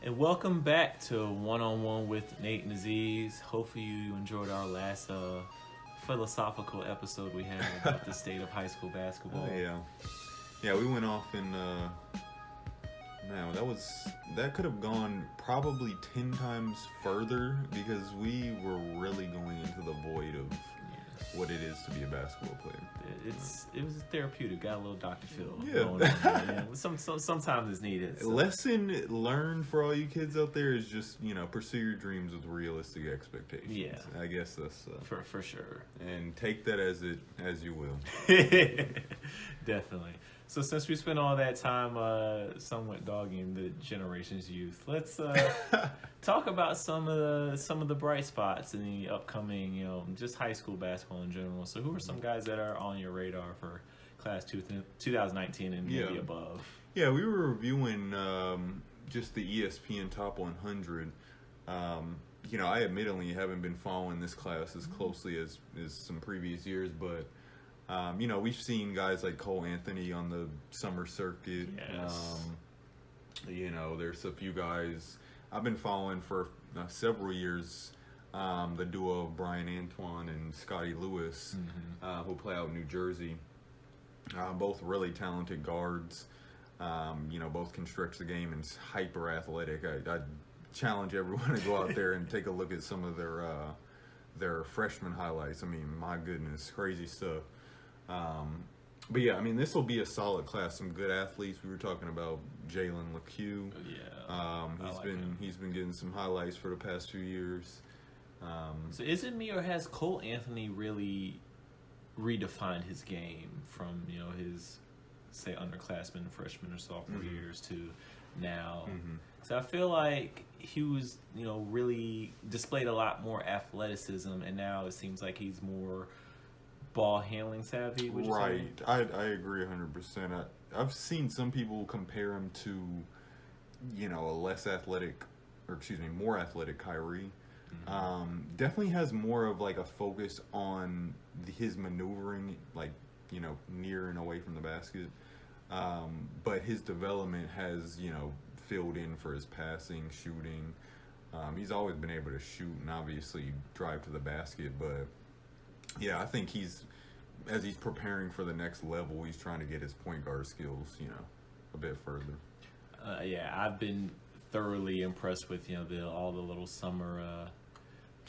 And welcome back to One-on-One with Nate and Aziz. Hopefully you enjoyed our last philosophical episode we had about the state of high school basketball. Oh, yeah. Yeah, we went off and, that could have gone probably 10 times further because we were really going into the void of what it is to be a basketball player. It was therapeutic. Got a little Dr. Phil. Yeah. Going on there. Sometimes it's needed. So. Lesson learned for all you kids out there is just, pursue your dreams with realistic expectations. Yeah. I guess that's... For sure. And take that as you will. Definitely. So since we spent all that time somewhat dogging the generation's youth, let's talk about some of the bright spots in the upcoming, just high school basketball in general. So who are some guys that are on your radar for class 2019 and maybe above? Yeah, we were reviewing just the ESPN Top 100. I admittedly haven't been following this class as closely as some previous years, but we've seen guys like Cole Anthony on the summer circuit. Yes. There's a few guys I've been following for several years. The duo of Brian Antoine and Scotty Lewis, who play out in New Jersey. Both really talented guards. Both can stretch the game and hyper athletic. I challenge everyone to go out there and take a look at some of their freshman highlights. I mean, my goodness, crazy stuff. But yeah, this will be a solid class. Some good athletes. We were talking about Jalen LeCue. Yeah, he's been getting some highlights for the past few years. So is it me, or has Cole Anthony really redefined his game from his, say, underclassmen, freshman or sophomore years to now? So I feel like he was really displayed a lot more athleticism, and now it seems like he's more ball handling savvy. Right, I agree 100%. I've seen some people compare him to more athletic Kyrie. Definitely has more of like a focus on his maneuvering, near and away from the basket. But his development has filled in for his passing, shooting. He's always been able to shoot and obviously drive to the basket, but yeah, I think as he's preparing for the next level, he's trying to get his point guard skills, a bit further. I've been thoroughly impressed with all the little summer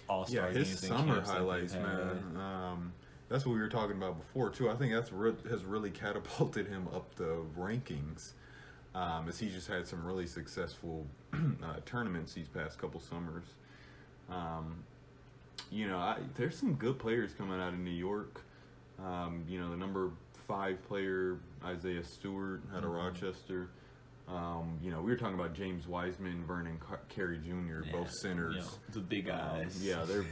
all-star games. Yeah, his summer highlights, man. That's what we were talking about before too. I think has really catapulted him up the rankings, as he just had some really successful tournaments these past couple summers. There's some good players coming out of New York. The number 5 player, Isaiah Stewart, out of Rochester. We were talking about James Wiseman, Vernon Carey Jr., both centers. The big guys. They're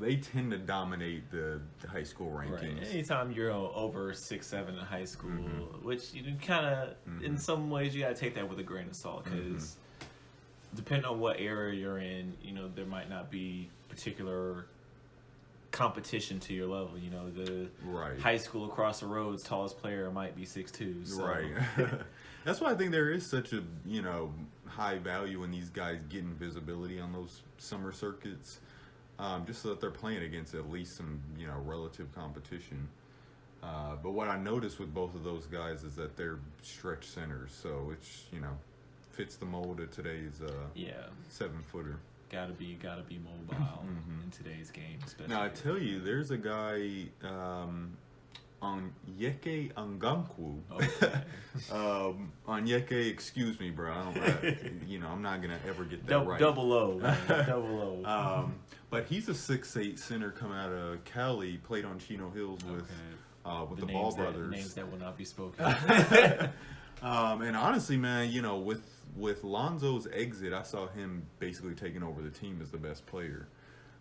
they tend to dominate the high school rankings. Right. Anytime you're over 6'7" in high school, which you kind of, in some ways, you got to take that with a grain of salt, because depending on what area you're in, there might not be particular competition to your level. The high school across the road's tallest player might be 6'2". So. Right. That's why I think there is such a high value in these guys getting visibility on those summer circuits, just so that they're playing against at least some relative competition. But what I noticed with both of those guys is that they're stretch centers, so it's fits the mold of today's 7-footer. Gotta be mobile in today's game, especially. Now I tell you, there's a guy Onyeka Angankwu. Okay. Onyeka, excuse me, bro. I'm not gonna ever get that right. Double O, double O. But he's a 6'8" center coming out of Cali. Played on Chino Hills with the Ball brothers. Names that will not be spoken. And honestly, man, with Lonzo's exit, I saw him basically taking over the team as the best player.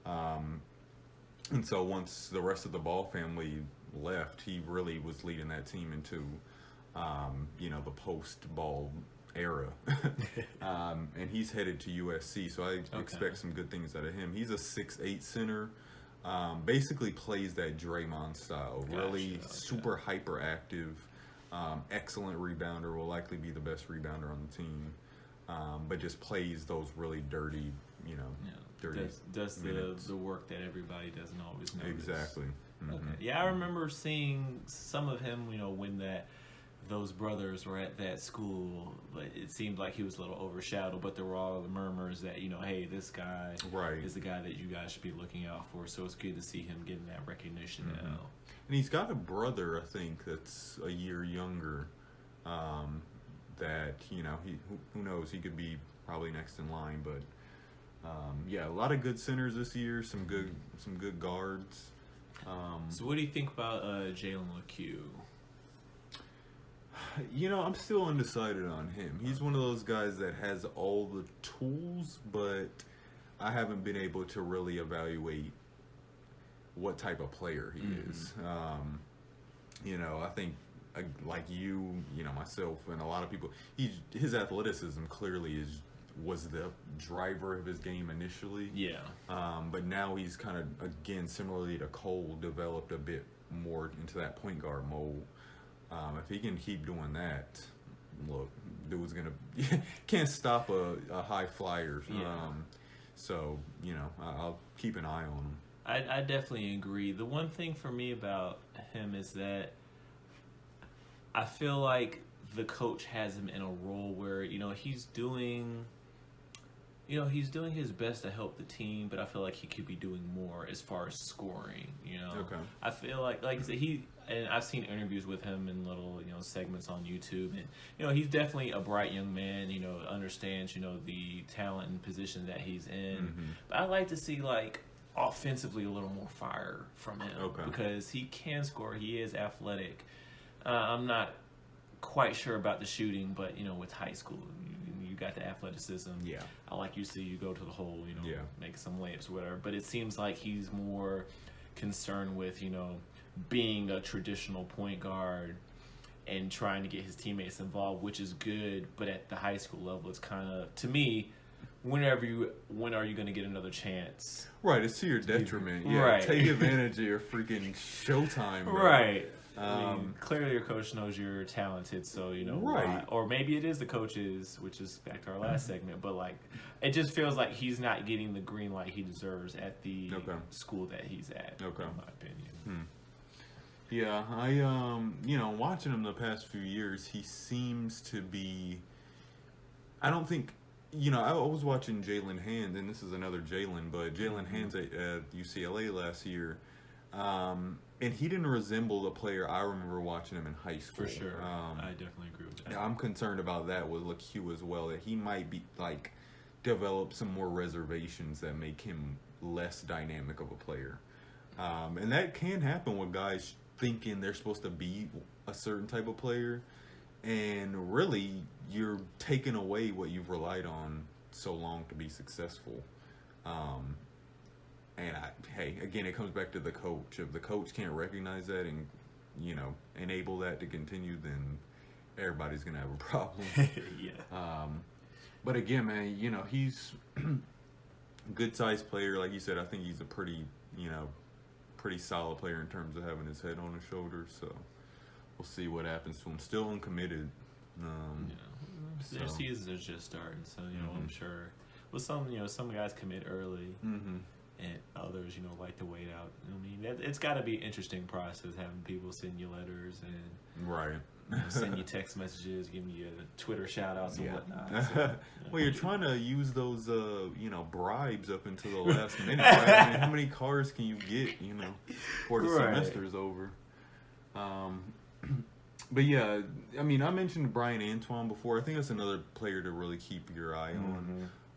And so once the rest of the Ball family left, he really was leading that team into, the post-Ball era. And he's headed to USC, so I expect some good things out of him. He's a 6'8" center. Basically plays that Draymond style. Really super hyperactive. Excellent rebounder. Will likely be the best rebounder on the team. but just plays those really dirty, dirty does minutes. the work that everybody doesn't always notice. Exactly. Mm-hmm. Okay. Yeah, I remember seeing some of him, when those brothers were at that school, but it seemed like he was a little overshadowed, but there were all the murmurs that, hey, this guy is the guy that you guys should be looking out for. So it's good to see him getting that recognition now. And he's got a brother, I think, that's a year younger, that, who knows, he could be probably next in line, but a lot of good centers this year, some good guards. So what do you think about Jalen LeCue? I'm still undecided on him. He's one of those guys that has all the tools, but I haven't been able to really evaluate what type of player he is. I think like myself and a lot of people, his athleticism clearly was the driver of his game initially. Yeah. But now he's kind of, again, similarly to Cole, developed a bit more into that point guard mold. If he can keep doing that, look, dude's can't stop a high flyer. Yeah. So, I'll keep an eye on him. I definitely agree. The one thing for me about him is that I feel like the coach has him in a role where, he's doing his best to help the team, but I feel like he could be doing more as far as scoring, Okay. I feel like I said, and I've seen interviews with him in little, segments on YouTube, and, he's definitely a bright young man, understands, the talent and position that he's in. But I like to see, offensively a little more fire from him. Okay. Because he can score. He is athletic. I'm not quite sure about the shooting, but, with high school, you got the athleticism. Yeah. I like you see you go to the hole, make some layups or whatever. But it seems like he's more concerned with, being a traditional point guard and trying to get his teammates involved, which is good. But at the high school level, it's kind of, to me, when are you going to get another chance? Right, it's to your detriment. Yeah, right. Take advantage of your freaking showtime. Bro. Right. Clearly your coach knows you're talented, so right. Or maybe it is the coaches, which is back to our last segment, but it just feels like he's not getting the green light he deserves at the school that he's at, in my opinion. Yeah, I watching him the past few years, he seems to be, I don't think, I was watching Jalen Hands, and this is another Jalen, but Jalen Hands at UCLA last year, and he didn't resemble the player I remember watching him in high school. For sure. I definitely agree with that. I'm concerned about that with LeCue as well, that he might be, develop some more reservations that make him less dynamic of a player. And that can happen with guys thinking they're supposed to be a certain type of player, and really you're taking away what you've relied on so long to be successful. And again, it comes back to the coach. If the coach can't recognize that and, enable that to continue, then everybody's going to have a problem. Yeah. But again, man, he's a good-sized player. Like you said, I think he's a pretty solid player in terms of having his head on his shoulders. So we'll see what happens to him. Still uncommitted. Their seasons are just starting, so, I'm sure. Well, some guys commit early. And others, like to wait out. It's got to be an interesting process having people send you letters and send you text messages, giving you Twitter shout-outs and whatnot. So, well, you're trying to use those, bribes up until the last minute, right? How many cars can you get, before the semester's over? But yeah, I mentioned Brian Antoine before. I think that's another player to really keep your eye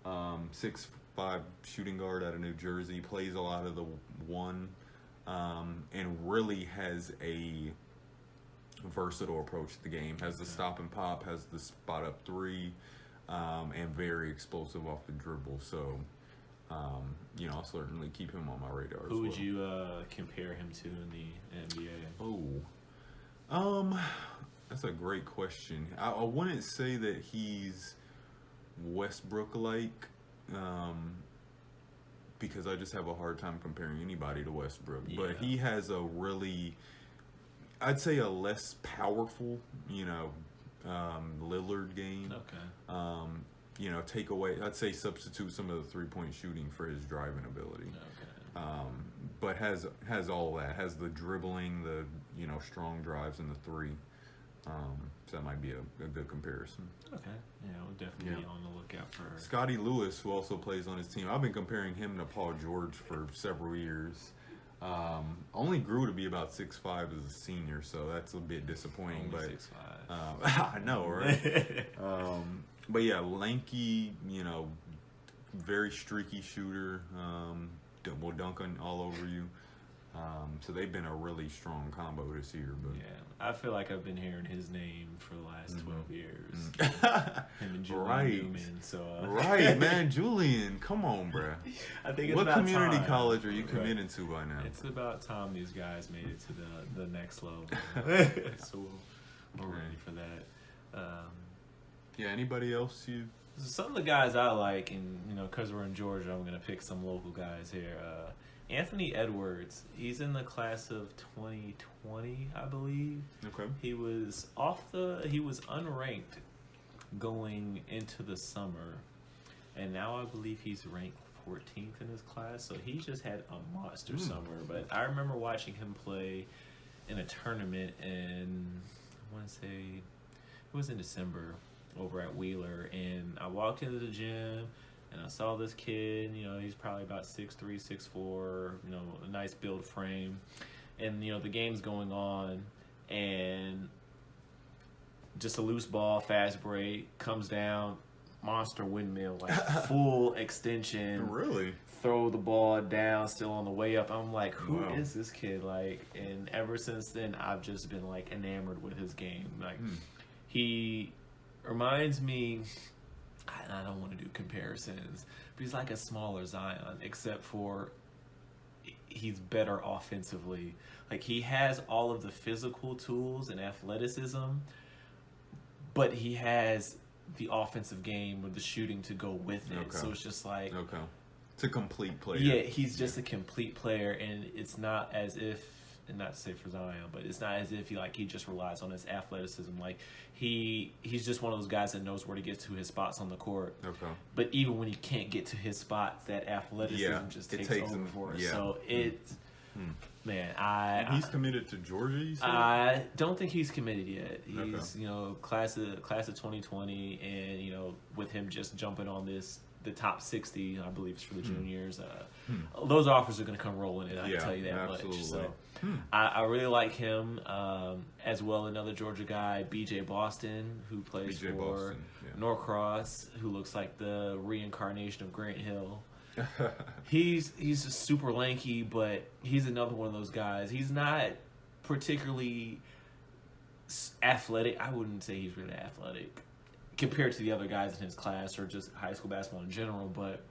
on. 6'5" shooting guard out of New Jersey, plays a lot of the one, and really has a versatile approach to the game. Has the stop and pop, has the spot up three, and very explosive off the dribble. So, I'll certainly keep him on my radar. Who would you compare him to in the NBA? That's a great question. I wouldn't say that he's Westbrook-like. Because I just have a hard time comparing anybody to Westbrook. Yeah. But he has a really, I'd say a less powerful, Lillard game. Okay. take away. I'd say substitute some of the 3-point shooting for his driving ability. Okay. But has all that. Has the dribbling, the strong drives, and the three. So that might be a good comparison. Okay. Yeah, we'll definitely be on the lookout for Scotty Lewis, who also plays on his team. I've been comparing him to Paul George for several years. Only grew to be about 6'5" as a senior, so that's a bit disappointing. only But 6'5". I know, right? But yeah, lanky, very streaky shooter. Will dunk on all over you. So they've been a really strong combo this year. But yeah, I feel like I've been hearing his name for the last 12 years. Him and Julian Newman. So, right, man, Julian, come on, bruh. I think it's what about community time. college are you committed to by now? It's about time these guys made it to the next level. So we're ready for that. Yeah, anybody else you? Some of the guys I like, and because we're in Georgia, I'm gonna pick some local guys here. Anthony Edwards, he's in the class of 2020, I believe. Okay. He was unranked going into the summer, and now I believe he's ranked 14th in his class. So he just had a monster summer. But I remember watching him play in a tournament, and I want to say it was in December over at Wheeler, and I walked into the gym. And I saw this kid, he's probably about 6'3", 6'4", a nice build frame. And, the game's going on, and just a loose ball, fast break, comes down, monster windmill, like full extension. Really? Throw the ball down, still on the way up. I'm like, who is this kid? And ever since then, I've just been, enamored with his game. He reminds me... I don't want to do comparisons, but he's like a smaller Zion, except for he's better offensively. He has all of the physical tools and athleticism, but he has the offensive game with the shooting to go with it. Okay. So it's just okay. It's a complete player. Yeah, he's just a complete player, and it's not as if, and not to say for Zion, but it's not as if he just relies on his athleticism. He's just one of those guys that knows where to get to his spots on the court. Okay. But even when he can't get to his spots, that athleticism just takes over for us. Yeah. So it's man, he's committed to Georgia. You said? I don't think he's committed yet. He's class of 2020, and with him just jumping on the top 60, I believe it's for the juniors. Those offers are going to come rolling in. I can tell you that absolutely. much. So I really like him as well. Another Georgia guy, B.J. Boston, who plays for Norcross, who looks like the reincarnation of Grant Hill. He's just super lanky, but he's another one of those guys. He's not particularly athletic. I wouldn't say he's really athletic compared to the other guys in his class or just high school basketball in general, but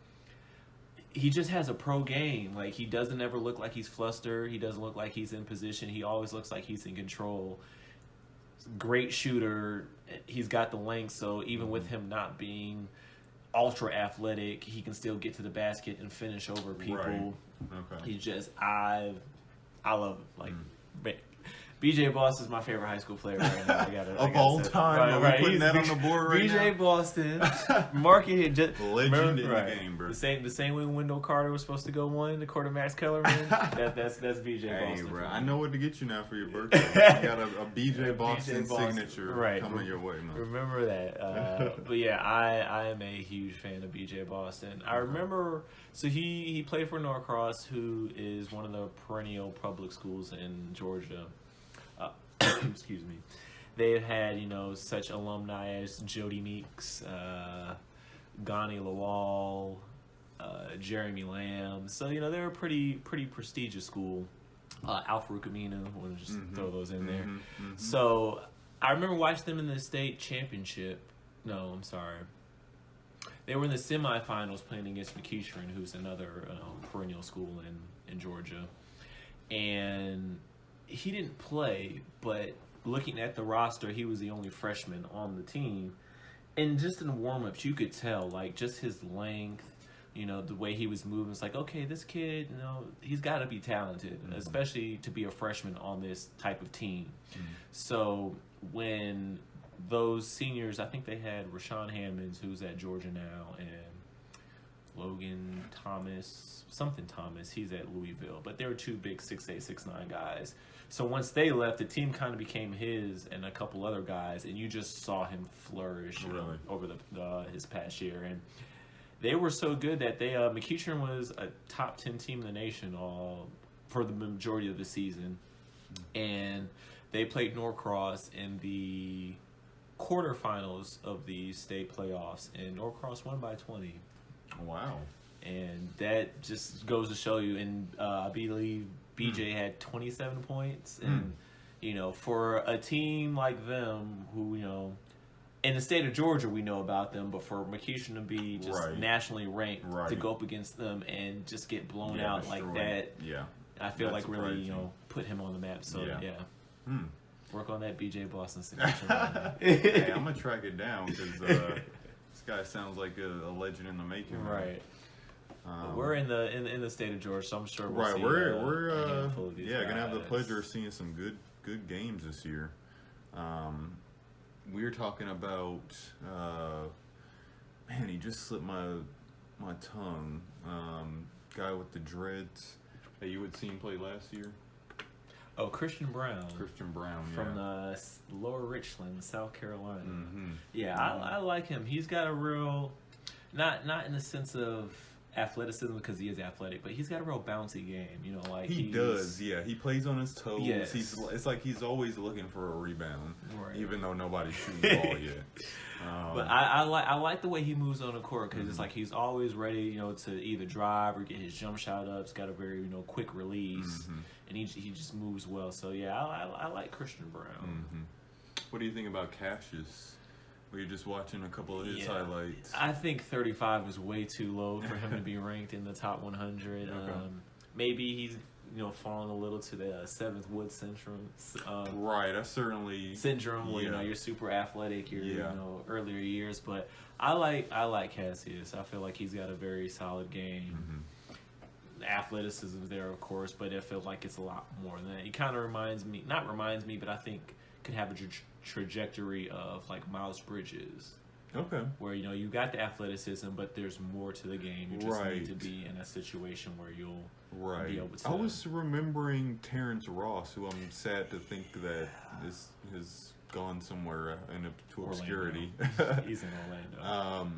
he just has a pro game. He doesn't ever look like he's flustered. He doesn't look like he's in position. He always looks like he's in control. Great shooter. He's got the length, so even with him not being ultra athletic, he can still get to the basket and finish over people. Right. Okay. He's just, I love him. BJ Boston is my favorite high school player right now. Of all time. Right. Putting that on the board right now. BJ Boston, market just legend in the game, bro. The same way Wendell Carter was supposed to go one, the quarter Max Kellerman. that's BJ Boston. Bro, I know what to get you now for your birthday. You got a BJ Boston signature coming your way, man. Remember that. But yeah, I am a huge fan of BJ Boston. I remember, so he played for Norcross, who is one of the perennial public schools in Georgia. Excuse me. They've had, such alumni as Jody Meeks, Ghani Lawal, Jeremy Lamb. So, they're a pretty prestigious school. Al-Farouq Aminu, I want to just throw those in there. So, I remember watching them in the state championship. No, I'm sorry. They were in the semifinals playing against McEachern, who's another perennial school in Georgia. And he didn't play, but looking at the roster, he was the only freshman on the team. And just in warm-ups, you could tell, just his length, the way he was moving. It's okay, this kid, he's got to be talented, especially to be a freshman on this type of team. So when those seniors, I think they had Rashawn Hammonds, who's at Georgia now, and Logan Thomas, he's at Louisville. But they were two big 6'8", 6'9" guys. So once they left, the team kind of became his and a couple other guys, and you just saw him flourish over his past year. And they were so good that they McEachern was a top 10 team in the nation for the majority of the season. And they played Norcross in the quarterfinals of the state playoffs, and Norcross won by 20. Wow. And that just goes to show you, and I believe BJ had 27 points. And, for a team like them who, in the state of Georgia we know about them, but for McEachern to be just nationally ranked to go up against them and just get blown out like that, I feel like really, put him on the map. So, work on that BJ Boston signature. Hey, I'm going to track it down because this guy sounds like a legend in the making. Right. We're in the state of Georgia, so I'm sure we'll see we're gonna have the pleasure of seeing some good games this year. We were talking about he just slipped my tongue. Guy with the dreads that you had seen play last year. Oh, Christian Brown. From Lower Richland, South Carolina. Mm-hmm. Yeah, I like him. He's got a real, not in the sense of athleticism because he is athletic, but he's got a real bouncy game. He does. Yeah, he plays on his toes. Yes. It's like he's always looking for a rebound, even though nobody's shooting the ball yet. But I like the way he moves on the court because it's like he's always ready, to either drive or get his jump shot up. He's got a very quick release, and he just moves well. So yeah, I like Christian Brown. Mm-hmm. What do you think about Cassius? Were you just watching a couple of his highlights? I think 35 was way too low for him to be ranked in the top 100. Okay. Maybe he's falling a little to the seventh Wood syndrome. That's certainly syndrome where you're super athletic, earlier years. But I like Cassius. I feel like he's got a very solid game. Mm-hmm. Athleticism is there, of course, but I feel like it's a lot more than that. He kind of reminds me, but I think could have a trajectory of like Miles Bridges. Okay. Where you got the athleticism, but there's more to the game. You just need to be in a situation where you'll be able to. I was remembering Terrence Ross, who I'm sad to think that has gone somewhere to obscurity. He's in Orlando.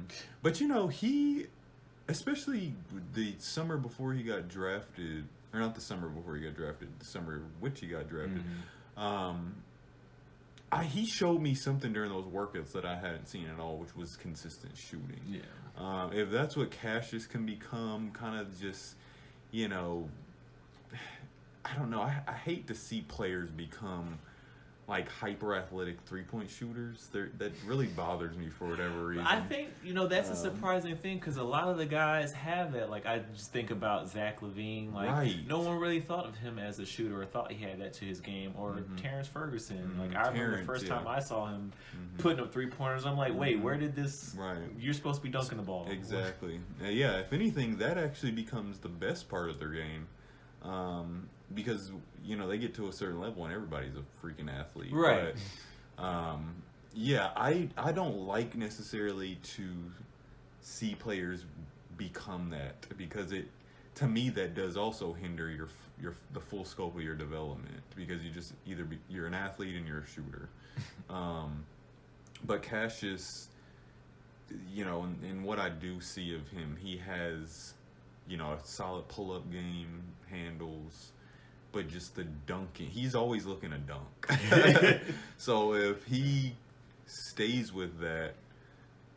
But he, especially the summer before he got drafted, or not the summer before he got drafted, the summer which he got drafted. Mm-hmm. He showed me something during those workouts that I hadn't seen at all, which was consistent shooting. Yeah. If that's what Cassius can become, kind of just, I don't know. I hate to see players become like hyper athletic 3-point shooters. That really bothers me for whatever reason. I think that's a surprising thing because a lot of the guys have that. Like I just think about Zach LaVine. Like no one really thought of him as a shooter or thought he had that to his game. Or Terrence Ferguson. Like I remember the first time I saw him putting up 3-pointers. I'm like, wait, where did this? Right. You're supposed to be dunking the ball. Exactly. Yeah. If anything, that actually becomes the best part of their game. Because they get to a certain level and everybody's a freaking athlete, right? But, I don't like necessarily to see players become that because to me that does also hinder the full scope of your development because you just you're an athlete and you're a shooter. But Cassius, in what I do see of him, he has a solid pull-up game, handles. But just the dunking, he's always looking to dunk. So if he stays with that,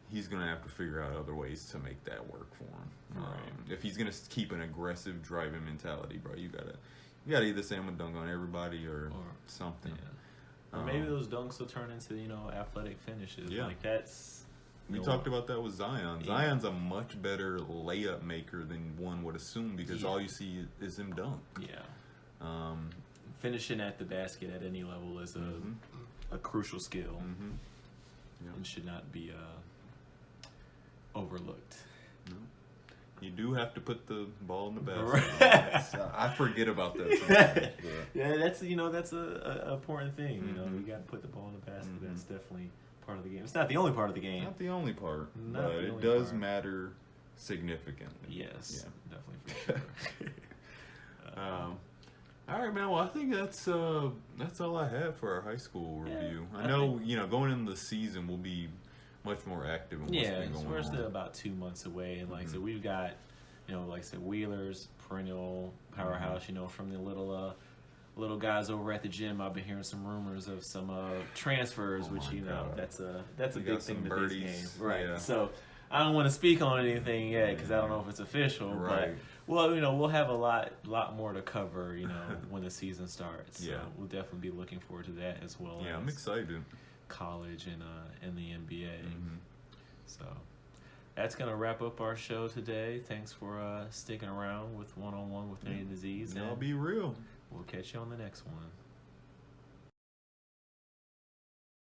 he's gonna have to figure out other ways to make that work for him. If he's gonna keep an aggressive driving mentality, bro, you gotta either say I'm gonna dunk on everybody or something. Yeah. Or maybe those dunks will turn into athletic finishes. Yeah. Like that's. We talked about that with Zion. Yeah. Zion's a much better layup maker than one would assume because all you see is him dunk. Yeah. Finishing at the basket at any level is a crucial skill and should not be overlooked. No. You do have to put the ball in the basket. I forget about that sometimes. Yeah, that's that's a important thing. You got to put the ball in the basket. That's definitely part of the game. It's not the only part of the game. Not the only part, Not but the it only does part. matter significantly. Yes, Yeah. definitely for sure. All right, man. Well, I think that's all I have for our high school review. I know, going into the season, we'll be much more active in what's been going we're on. still about 2 months away, and like I said, we've got, like I said, Wheeler's perennial powerhouse. From the little guys over at the gym. I've been hearing some rumors of some transfers, which God. that's a We big got thing some to birdies. this game, right? Yeah. So I don't want to speak on anything yet because I don't know if it's official, Right. but we'll have a lot more to cover, when the season starts. So Yeah. we'll definitely be looking forward to that as well. Yeah, as I'm excited. college and the NBA. Mm-hmm. So that's gonna wrap up our show today. Thanks for sticking around with One on One with Nate and Aziz. I'll And be real. we'll catch you on the next one.